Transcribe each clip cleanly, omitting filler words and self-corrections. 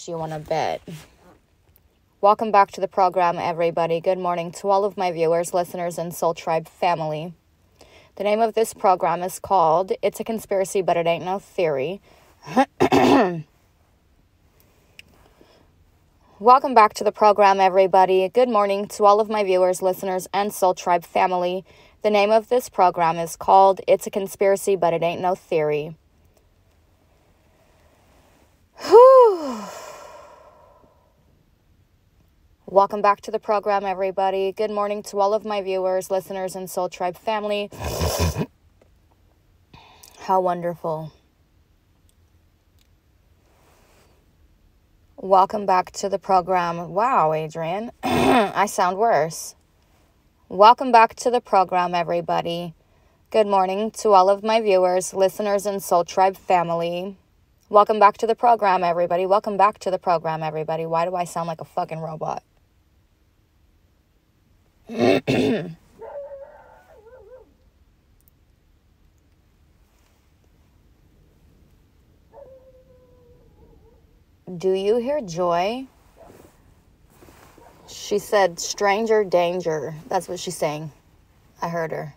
much you want to bet? Welcome back to the program, everybody. Good morning to all of my viewers, listeners, and Soul Tribe family. The name of this program is called It's a Conspiracy, But It Ain't No Theory. Welcome back to the program, everybody. Good morning to all of my viewers, listeners, and Soul Tribe family. The name of this program is called It's a Conspiracy, But It Ain't No Theory. Whew. Welcome back to the program, everybody. Good morning to all of my viewers, listeners, and Soul Tribe family. How wonderful. Welcome back to the program. Wow, Adrian. I sound worse. Welcome back to the program, everybody. Good morning to all of my viewers, listeners, and Soul Tribe family. Welcome back to the program, everybody. Welcome back to the program, everybody. Why do I sound like a fucking robot? Do you hear Joy? She said, stranger danger. That's what she's saying. I heard her.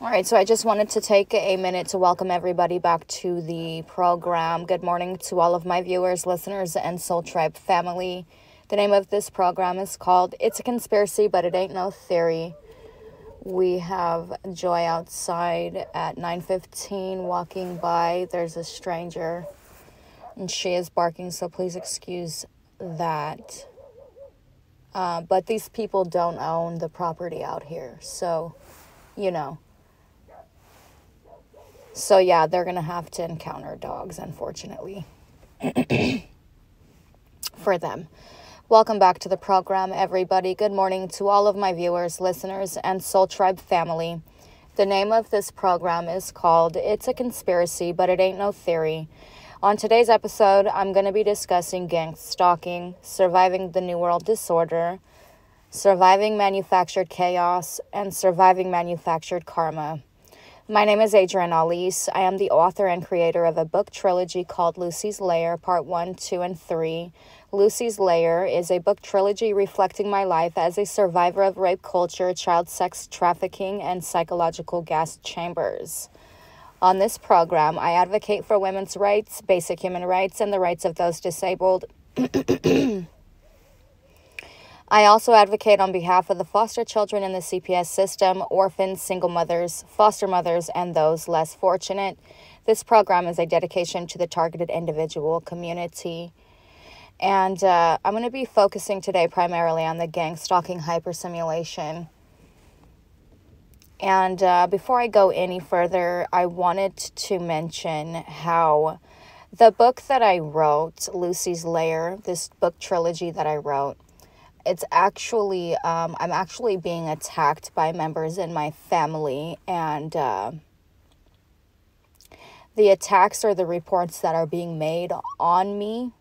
All right, so I just wanted to take a minute to welcome everybody back to the program. Good morning to all of my viewers, listeners, and Soul Tribe family. The name of this program is called It's a Conspiracy, But It Ain't No Theory. We have Joy outside at 9:15 walking by. There's a stranger, and she is barking, so please excuse that. But these people don't own the property out here, so, you know. So, yeah, they're going to have to encounter dogs, unfortunately, for them. Welcome back to the program, everybody. Good morning to all of my viewers, listeners, and Soul Tribe family. The name of this program is called It's a Conspiracy, But It Ain't No Theory. On today's episode, I'm going to be discussing gang stalking, surviving the New World Disorder, surviving manufactured chaos, and surviving manufactured karma. My name is Adrienne Alice. I am the author and creator of a book trilogy called Lucy's Lair, Part 1, 2, and 3. Lucy's Lair is a book trilogy reflecting my life as a survivor of rape culture, child sex trafficking, and psychological gas chambers. On this program, I advocate for women's rights, basic human rights, and the rights of those disabled. I also advocate on behalf of the foster children in the CPS system, orphans, single mothers, foster mothers, and those less fortunate. This program is a dedication to the targeted individual community. And I'm going to be focusing today primarily on the gang stalking hypersimulation. And before I go any further, I wanted to mention how the book that I wrote, Lucy's Lair, this book trilogy that I wrote, it's actually, I'm actually being attacked by members in my family, and the attacks or the reports that are being made on me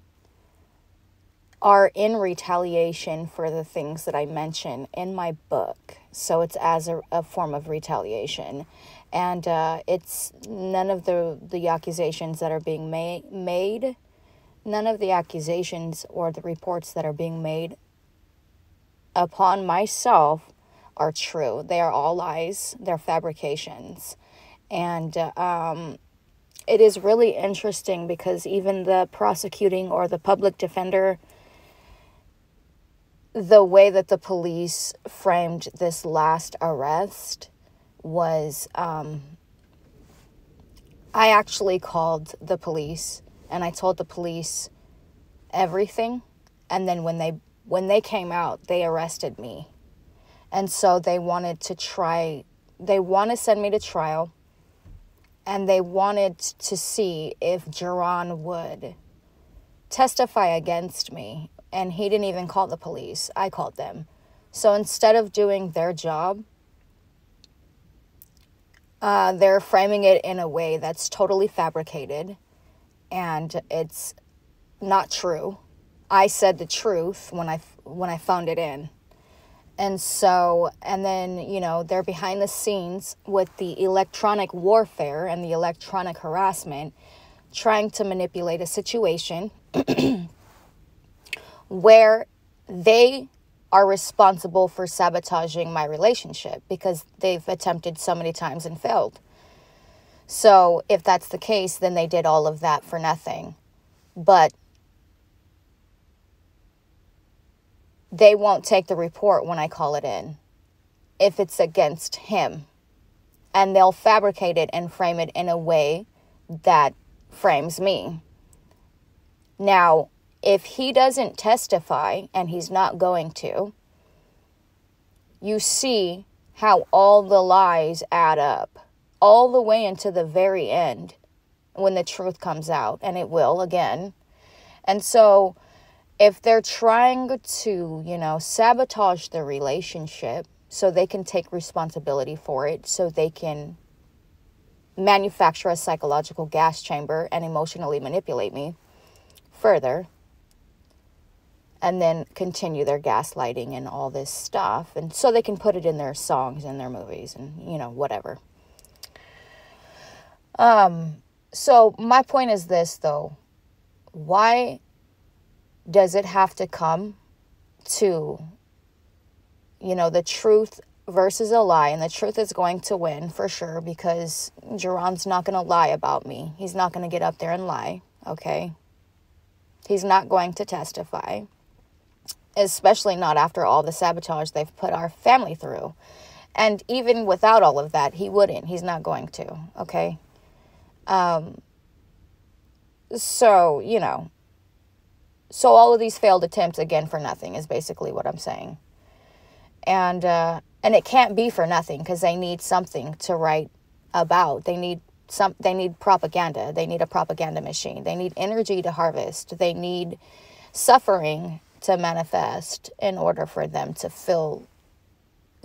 are in retaliation for the things that I mention in my book. So it's as a form of retaliation. And it's none of the accusations that are being made, none of the accusations or the reports that are being made upon myself are true. They are all lies. They're fabrications. And it is really interesting because even the prosecuting or the public defender, the way that the police framed this last arrest was, I actually called the police and I told the police everything. And then when they came out, they arrested me. And so they want to send me to trial, and they wanted to see if Jerron would testify against me. And he didn't even call the police. I called them. So instead of doing their job, they're framing it in a way that's totally fabricated, and it's not true. I said the truth when I phoned it in. And so, and then, you know, they're behind the scenes with the electronic warfare and the electronic harassment, trying to manipulate a situation where they are responsible for sabotaging my relationship because they've attempted so many times and failed. So if that's the case, then they did all of that for nothing. But they won't take the report when I call it in if it's against him. And they'll fabricate it and frame it in a way that frames me. Now, if he doesn't testify, and he's not going to, you see how all the lies add up all the way into the very end when the truth comes out, and it will again. And so if they're trying to, you know, sabotage the relationship so they can take responsibility for it, so they can manufacture a psychological gas chamber and emotionally manipulate me further, and then continue their gaslighting and all this stuff, and so they can put it in their songs and their movies and, you know, whatever. So my point is this, though. Why does it have to come to, you know, the truth versus a lie? And the truth is going to win for sure, because Jerron's not going to lie about me. He's not going to get up there and lie, okay? He's not going to testify, especially not after all the sabotage they've put our family through. And even without all of that, he wouldn't. He's not going to, okay? So, you know, so all of these failed attempts, again, for nothing is basically what I'm saying. And it can't be for nothing, because they need something to write about. They need propaganda. They need a propaganda machine. They need energy to harvest. They need suffering to manifest in order for them to feel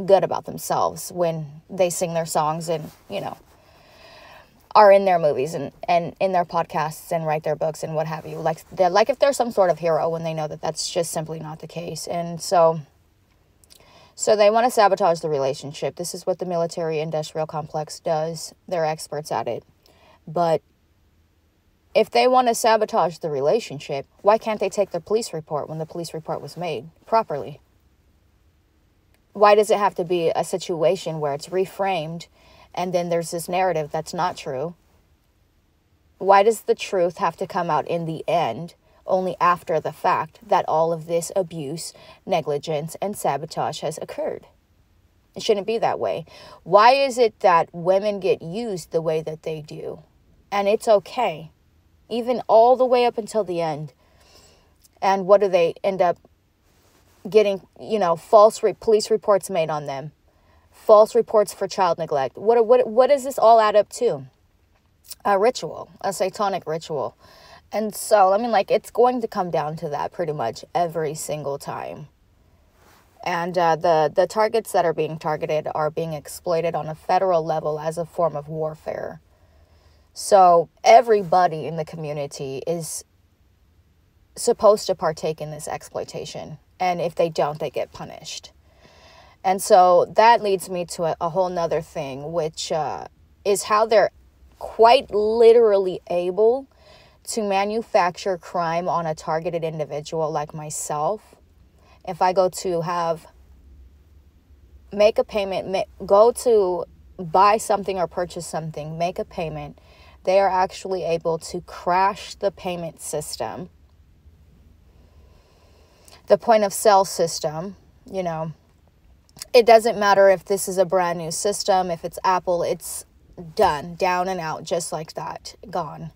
good about themselves when they sing their songs and, you know, are in their movies and in their podcasts and write their books and what have you. Like if they're some sort of hero, when they know that that's just simply not the case. And so they want to sabotage the relationship. This is what the military-industrial complex does. They're experts at it. But if they want to sabotage the relationship, why can't they take the police report when the police report was made properly? Why does it have to be a situation where it's reframed and then there's this narrative that's not true? Why does the truth have to come out in the end, only after the fact that all of this abuse, negligence, and sabotage has occurred? It shouldn't be that way. Why is it that women get used the way that they do? And it's okay, even all the way up until the end. And what do they end up getting? You know, false police reports made on them. False reports for child neglect. What does this all add up to? A ritual, a satanic ritual. And so, I mean, like, it's going to come down to that pretty much every single time. And the targets that are being targeted are being exploited on a federal level as a form of warfare. So everybody in the community is supposed to partake in this exploitation. And if they don't, they get punished. And so that leads me to a whole nother thing, which is how they're quite literally able to manufacture crime on a targeted individual like myself. If I go to make a payment, go to buy something or purchase something, make a payment, they are actually able to crash the payment system, the point of sale system. You know, it doesn't matter if this is a brand new system, if it's Apple, it's done, down and out, just like that, gone.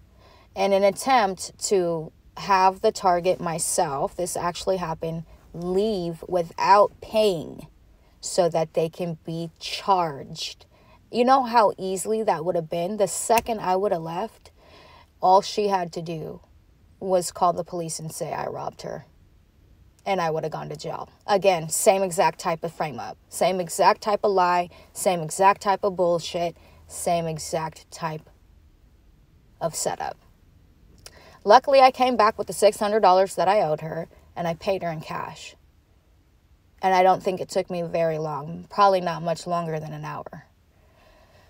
In an attempt to have the target, myself, this actually happened, leave without paying so that they can be charged. You know how easily that would have been? The second I would have left, all she had to do was call the police and say I robbed her. And I would have gone to jail. Again, same exact type of frame up. Same exact type of lie. Same exact type of bullshit. Same exact type of setup. Luckily, I came back with the $600 that I owed her, and I paid her in cash. And I don't think it took me very long, probably not much longer than an hour.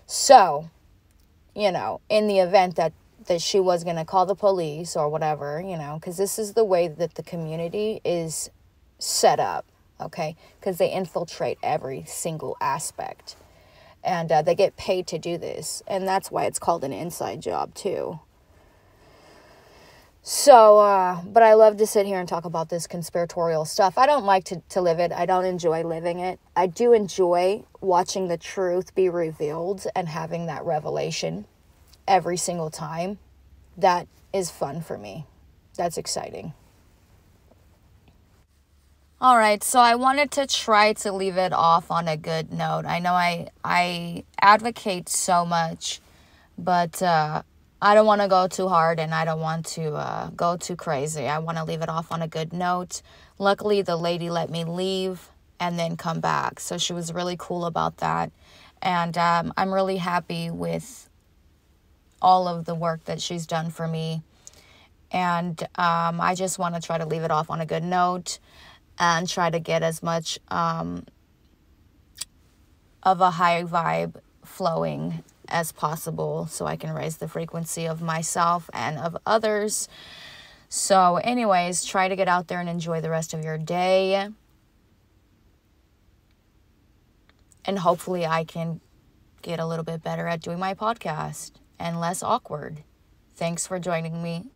So, in the event that she was going to call the police or whatever, because this is the way that the community is set up, okay? Because they infiltrate every single aspect. And they get paid to do this. And that's why it's called an inside job, too. So, but I love to sit here and talk about this conspiratorial stuff. I don't like to live it. I don't enjoy living it. I do enjoy watching the truth be revealed and having that revelation every single time. That is fun for me. That's exciting. All right, so I wanted to try to leave it off on a good note. I know I advocate so much, but I don't want to go too hard and I don't want to go too crazy. I want to leave it off on a good note. Luckily, the lady let me leave and then come back. So she was really cool about that. And I'm really happy with all of the work that she's done for me. And I just want to try to leave it off on a good note and try to get as much of a high vibe flowing as possible so I can raise the frequency of myself and of others. So anyways, try to get out there and enjoy the rest of your day. And hopefully I can get a little bit better at doing my podcast and less awkward. Thanks for joining me.